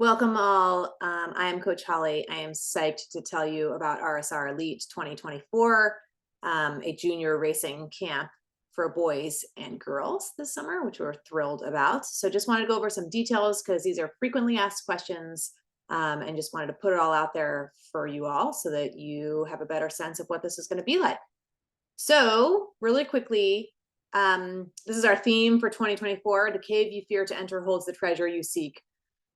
Welcome all. I am Coach Holly. I am psyched to tell you about RSR Elite 2024, a junior racing camp for boys and girls this summer, which we're thrilled about. So just wanted to go over some details because these are frequently asked questions, and just wanted to put it all out there for you all so that you have a better sense of what this is going to be like. So really quickly, this is our theme for 2024. The cave you fear to enter holds the treasure you seek.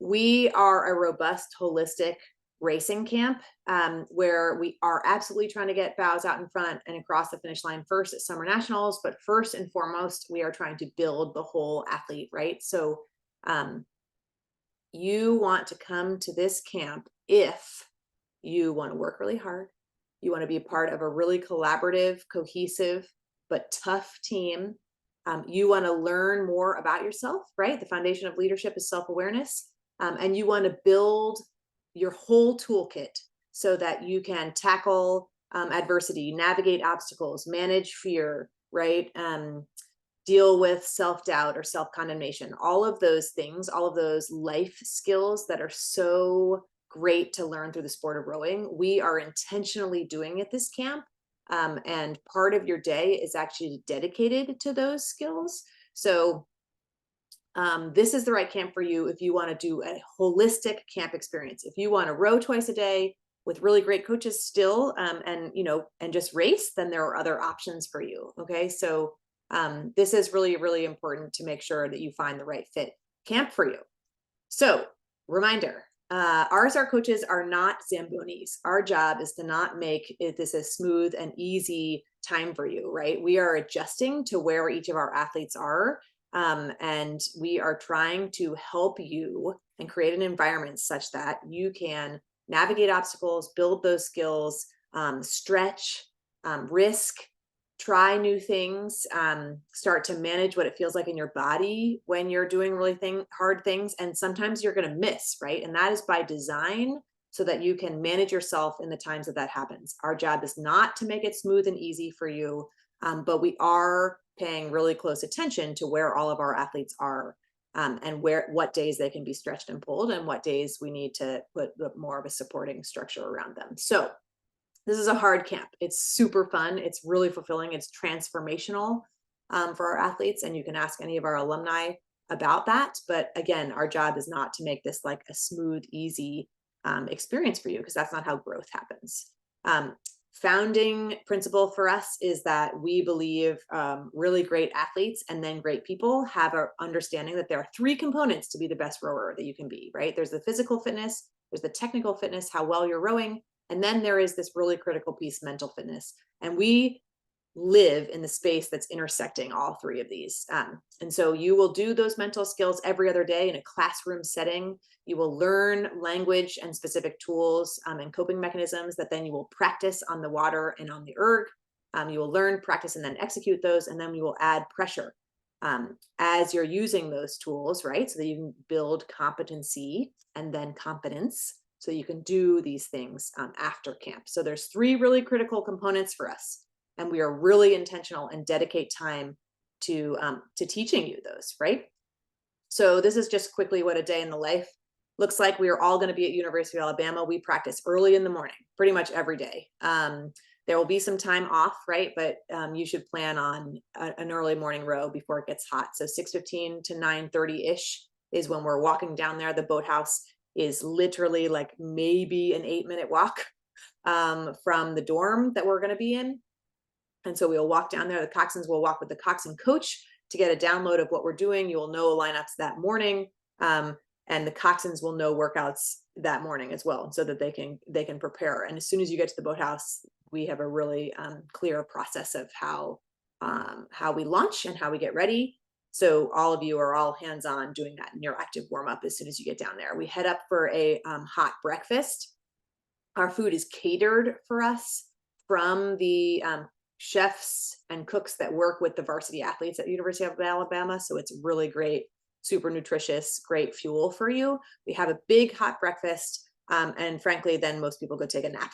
We are a robust, holistic racing camp, where we are absolutely trying to get bows out in front and across the finish line first at Summer Nationals. But first and foremost, we are trying to build the whole athlete, right? So um, you want to come to this camp if you want to work really hard. You want to be a part of a really collaborative, cohesive, but tough team. You want to learn more about yourself, right? The foundation of leadership is self-awareness. And you want to build your whole toolkit so that you can tackle adversity, navigate obstacles, manage fear, right? Deal with self-doubt or self-condemnation, all of those things, all of those life skills that are so great to learn through the sport of rowing. We are intentionally doing at this camp. And part of your day is actually dedicated to those skills. So this is the right camp for you if you want to do a holistic camp experience. If you want to row twice a day with really great coaches still, and just race, then there are other options for you. Okay, so this is really, really important to make sure that you find the right fit camp for you. So reminder, RSR coaches are not Zambonis. Our job is to not make this a smooth and easy time for you, right? We are adjusting to where each of our athletes are. And we are trying to help you and create an environment such that you can navigate obstacles, build those skills, stretch, risk, try new things, start to manage what it feels like in your body when you're doing really hard things. And sometimes you're going to miss, right? And that is by design so that you can manage yourself in the times that happens. Our job is not to make it smooth and easy for you, but we are paying really close attention to where all of our athletes are, and what days they can be stretched and pulled and what days we need to put more of a supporting structure around them. So this is a hard camp. It's super fun. It's really fulfilling. It's transformational for our athletes. And you can ask any of our alumni about that. But again, our job is not to make this like a smooth, easy experience for you, because that's not how growth happens. Founding principle for us is that we believe really great athletes and then great people have an understanding that there are three components to be the best rower that you can be, right? There's the physical fitness, there's the technical fitness, how well you're rowing, and then there is this really critical piece, mental fitness. And we live in the space that's intersecting all three of these. And so you will do those mental skills every other day in a classroom setting. You will learn language and specific tools and coping mechanisms that then you will practice on the water and on the erg. You will learn, practice, and then execute those. And then we will add pressure as you're using those tools, right? So that you can build competency and then competence so you can do these things after camp. So there's three really critical components for us. And we are really intentional and dedicate time to teaching you those, right? So this is just quickly what a day in the life looks like. We are all going to be at University of Alabama. We practice early in the morning, pretty much every day. There will be some time off, right? But you should plan on an early morning row before it gets hot. So 6:15 to 9:30-ish is when we're walking down there. The boathouse is literally like maybe an 8-minute walk from the dorm that we're going to be in. And so we'll walk down there. The coxswains will walk with the coxswain coach to get a download of what we're doing. You will know lineups that morning. And the coxswains will know workouts that morning as well, so that they can prepare. And as soon as you get to the boathouse, we have a really clear process of how we launch and how we get ready. So all of you are all hands-on doing that in your active warm-up as soon as you get down there. We head up for a hot breakfast. Our food is catered for us from the chefs and cooks that work with the varsity athletes at the University of Alabama. So it's really great, super nutritious, great fuel for you. We have a big hot breakfast. And frankly, then most people go take a nap.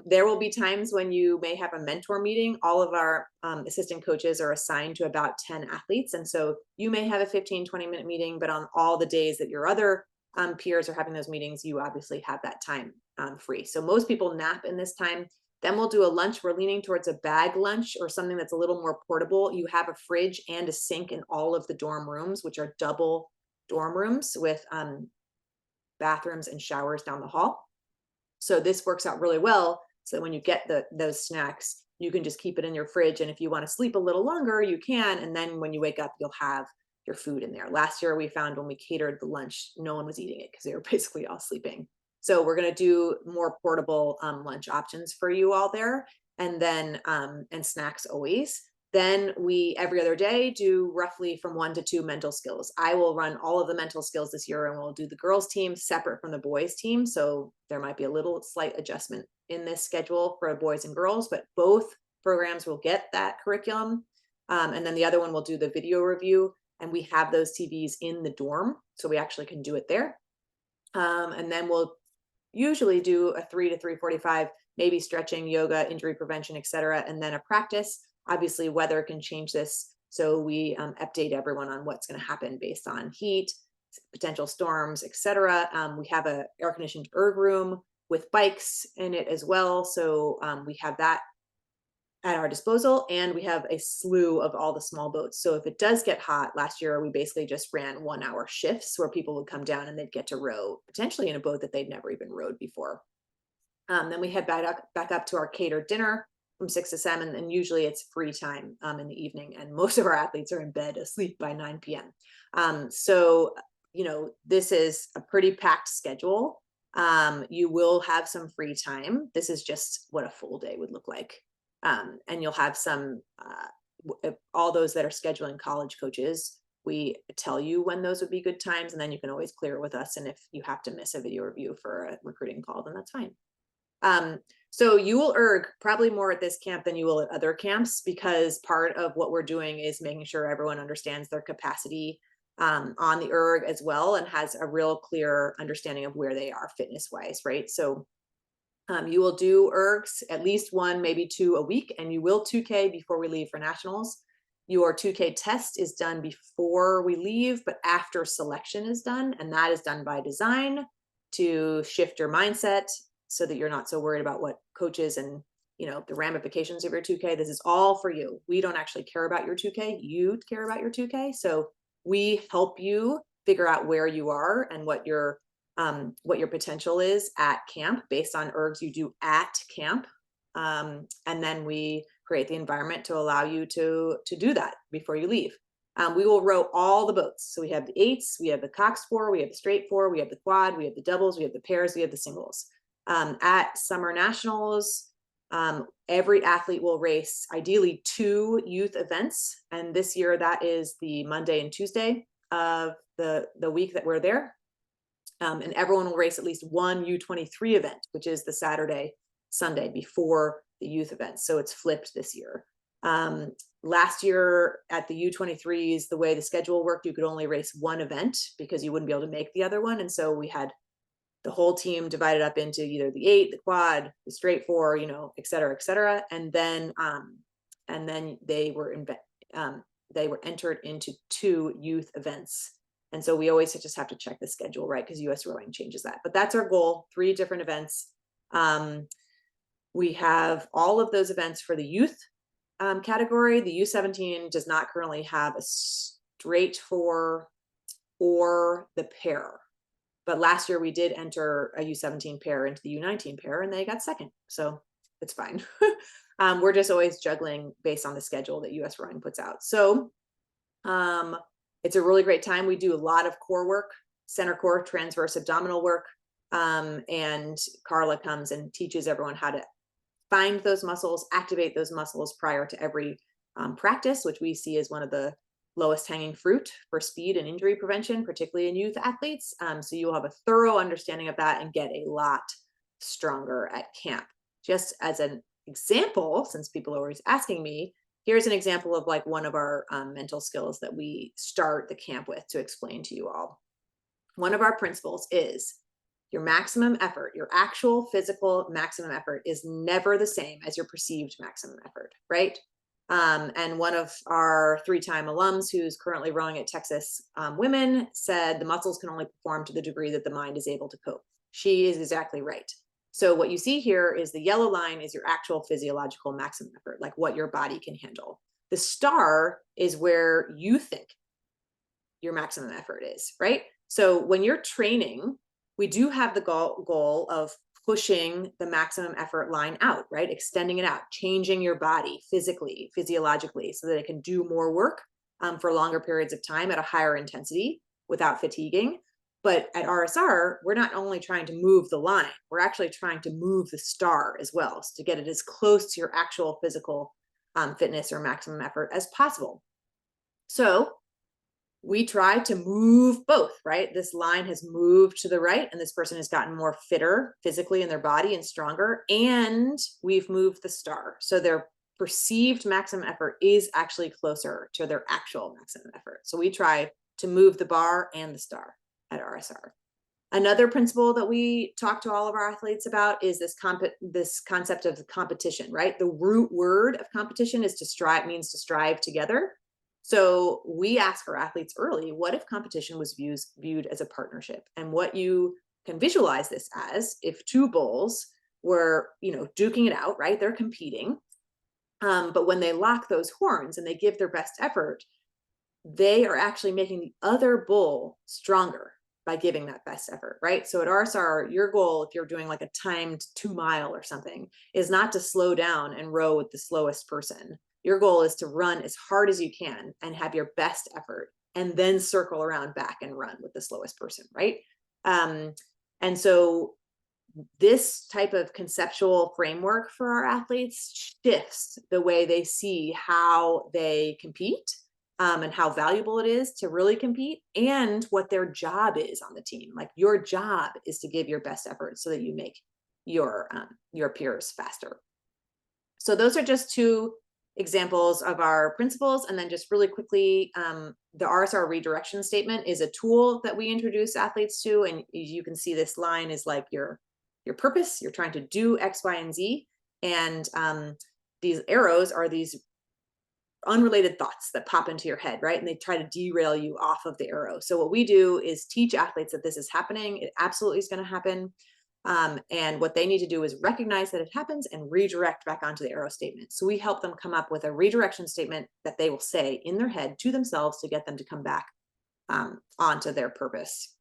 There will be times when you may have a mentor meeting. All of our assistant coaches are assigned to about 10 athletes. And so you may have a 15, 20-minute meeting, but on all the days that your other peers are having those meetings, you obviously have that time free. So most people nap in this time. Then we'll do a lunch. We're leaning towards a bag lunch or something that's a little more portable. You have a fridge and a sink in all of the dorm rooms, which are double dorm rooms with bathrooms and showers down the hall. So this works out really well. So when you get those snacks, you can just keep it in your fridge. And if you want to sleep a little longer, you can. And then when you wake up, you'll have your food in there. Last year, we found when we catered the lunch, no one was eating it because they were basically all sleeping. So we're going to do more portable lunch options for you all there. And then, and snacks always. Then we, every other day, do roughly from 1 to 2 mental skills. I will run all of the mental skills this year, and we'll do the girls team separate from the boys team. So there might be a little slight adjustment in this schedule for boys and girls, but both programs will get that curriculum. And then the other one will do the video review, and we have those TVs in the dorm, so we actually can do it there. And then we'll usually do a 3 to 3:45, maybe stretching, yoga, injury prevention, etc., and then a practice. Obviously, weather can change this, so we update everyone on what's going to happen based on heat, potential storms, etc. We have a air-conditioned erg room with bikes in it as well, so we have that at our disposal, and we have a slew of all the small boats. So if it does get hot, last year we basically just ran 1-hour shifts where people would come down and they'd get to row potentially in a boat that they'd never even rowed before. Then we head back up to our catered dinner from 6 to 7, and usually it's free time in the evening, and most of our athletes are in bed asleep by 9 p.m. So, you know, this is a pretty packed schedule. You will have some free time. This is just what a full day would look like. And you'll have some, all those that are scheduling college coaches, we tell you when those would be good times, and then you can always clear with us. And if you have to miss a video review for a recruiting call, then that's fine. So you will erg probably more at this camp than you will at other camps, because part of what we're doing is making sure everyone understands their capacity on the erg as well, and has a real clear understanding of where they are fitness wise, right? So you will do ergs at least 1, maybe 2 a week, and you will 2K before we leave for nationals. Your 2K test is done before we leave, but after selection is done, and that is done by design to shift your mindset so that you're not so worried about what coaches and, you know, the ramifications of your 2K. This is all for you. We don't actually care about your 2K. You care about your 2K. So we help you figure out where you are and what your potential is at camp based on ergs you do at camp. And then we create the environment to allow you to do that before you leave. We will row all the boats. So we have the 8s, we have the cox 4, we have the straight 4, we have the quad, we have the doubles, we have the pairs, we have the singles. At summer nationals, every athlete will race ideally 2 youth events. And this year that is the Monday and Tuesday of the week that we're there. And everyone will race at least 1 U23 event, which is the Saturday, Sunday before the youth event. So it's flipped this year. Last year at the U23s, the way the schedule worked, you could only race 1 event because you wouldn't be able to make the other one. And so we had the whole team divided up into either the 8, the quad, the straight 4, you know, et cetera, et cetera. And then they were entered into 2 youth events. And so we always just have to check the schedule, right? Because US rowing changes that. But that's our goal, 3 different events. We have all of those events for the youth category. The U17 does not currently have a straight 4 or the pair. But last year we did enter a U17 pair into the U19 pair, and they got second. So it's fine. We're just always juggling based on the schedule that US rowing puts out. So it's a really great time. We do a lot of core work, center core, transverse abdominal work. And Carla comes and teaches everyone how to find those muscles, activate those muscles prior to every practice, which we see as one of the lowest hanging fruit for speed and injury prevention, particularly in youth athletes. So you'll have a thorough understanding of that and get a lot stronger at camp. Just as an example, since people are always asking me, here's an example of like one of our mental skills that we start the camp with to explain to you all. One of our principles is your maximum effort, your actual physical maximum effort is never the same as your perceived maximum effort, right? And one of our 3-time alums who's currently rowing at Texas Women said the muscles can only perform to the degree that the mind is able to cope. She is exactly right. So what you see here is the yellow line is your actual physiological maximum effort, like what your body can handle. The star is where you think your maximum effort is, right? So when you're training, we do have the goal of pushing the maximum effort line out, right? Extending it out, changing your body physically, physiologically, so that it can do more work for longer periods of time at a higher intensity without fatiguing. But at RSR, we're not only trying to move the line, we're actually trying to move the star as well, so to get it as close to your actual physical fitness or maximum effort as possible. So we try to move both, right? This line has moved to the right, and this person has gotten more fitter physically in their body and stronger, and we've moved the star. So their perceived maximum effort is actually closer to their actual maximum effort. So we try to move the bar and the star at RSR. Another principle that we talk to all of our athletes about is this concept of competition, right? The root word of competition is to strive, means to strive together. So we ask our athletes early, what if competition was viewed as a partnership? And what you can visualize this as, if 2 bulls were, duking it out, right? They're competing. But when they lock those horns and they give their best effort, they are actually making the other bull stronger by giving that best effort, right? So at RSR, your goal, if you're doing like a timed 2-mile or something, is not to slow down and row with the slowest person. Your goal is to run as hard as you can and have your best effort, and then circle around back and run with the slowest person, right? And so this type of conceptual framework for our athletes shifts the way they see how they compete, and how valuable it is to really compete, and what their job is on the team. Like, your job is to give your best effort so that you make your peers faster. So those are just 2 examples of our principles. And then just really quickly, the RSR redirection statement is a tool that we introduce athletes to. And you can see this line is like your purpose. You're trying to do X, Y, and Z. And these arrows are these unrelated thoughts that pop into your head, right? And they try to derail you off of the arrow. So what we do is teach athletes that this is happening. It absolutely is going to happen. And what they need to do is recognize that it happens and redirect back onto the arrow statement. So we help them come up with a redirection statement that they will say in their head to themselves to get them to come back onto their purpose.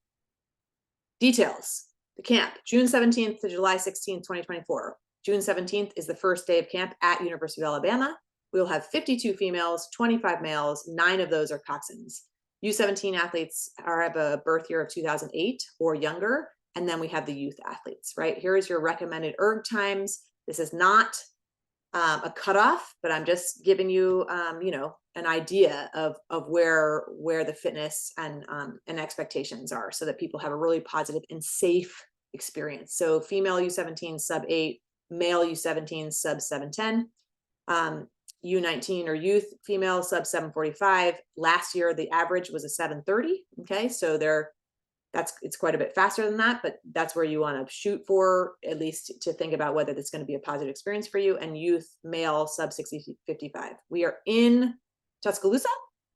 Details. The camp, June 17th to July 16th, 2024. June 17th is the first day of camp at University of Alabama. We will have 52 females, 25 males, 9 of those are coxswains. U17 athletes have a birth year of 2008 or younger. And then we have the youth athletes, right? Here is your recommended erg times. This is not a cutoff, but I'm just giving you, an idea of where the fitness and expectations are, so that people have a really positive and safe experience. So female U17 sub 8, male U17 sub 710, U19 or youth female sub 745. Last year, the average was a 730. Okay, so it's quite a bit faster than that, but that's where you want to shoot for, at least to think about whether that's going to be a positive experience for you. And youth male sub 60-55. We are in Tuscaloosa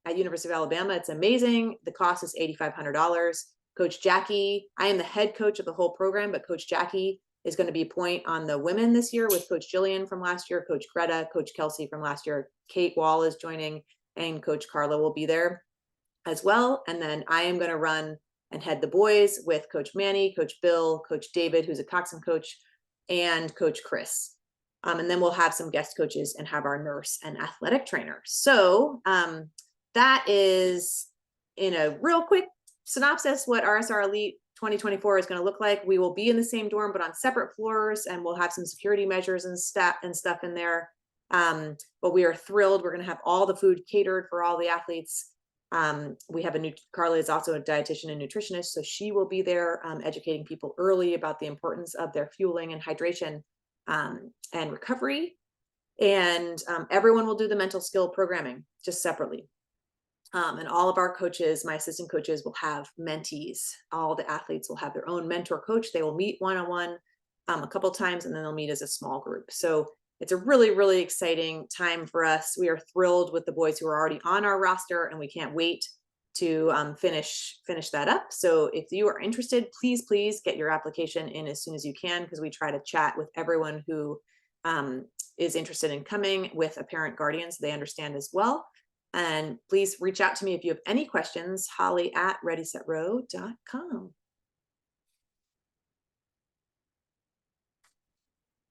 at University of Alabama. It's amazing. The cost is $8,500. Coach Jackie, I am the head coach of the whole program, but Coach Jackie is going to be a point on the women this year with Coach Jillian from last year, Coach Greta, Coach Kelsey from last year. Kate Wall is joining, and Coach Carla will be there as well. And then I am going to run and head the boys with Coach Manny, Coach Bill, Coach David, who's a coxswain coach, and Coach Chris. And then we'll have some guest coaches and have our nurse and athletic trainer. So that is, in a real quick synopsis, what RSR Elite 2024 is going to look like. We will be in the same dorm, but on separate floors, and we'll have some security measures and stuff in there. But we are thrilled. We're going to have all the food catered for all the athletes. We have Carla is also a dietitian and nutritionist, so she will be there educating people early about the importance of their fueling and hydration and recovery. And everyone will do the mental skill programming just separately. And all of our coaches, my assistant coaches, will have mentees. All the athletes will have their own mentor coach. They will meet one-on-one a couple times, and then they'll meet as a small group. So it's a really, really exciting time for us. We are thrilled with the boys who are already on our roster, and we can't wait to finish that up. So if you are interested, please get your application in as soon as you can, because we try to chat with everyone who is interested in coming with a parent guardian so they understand as well. And please reach out to me if you have any questions, holly@readysetrow.com.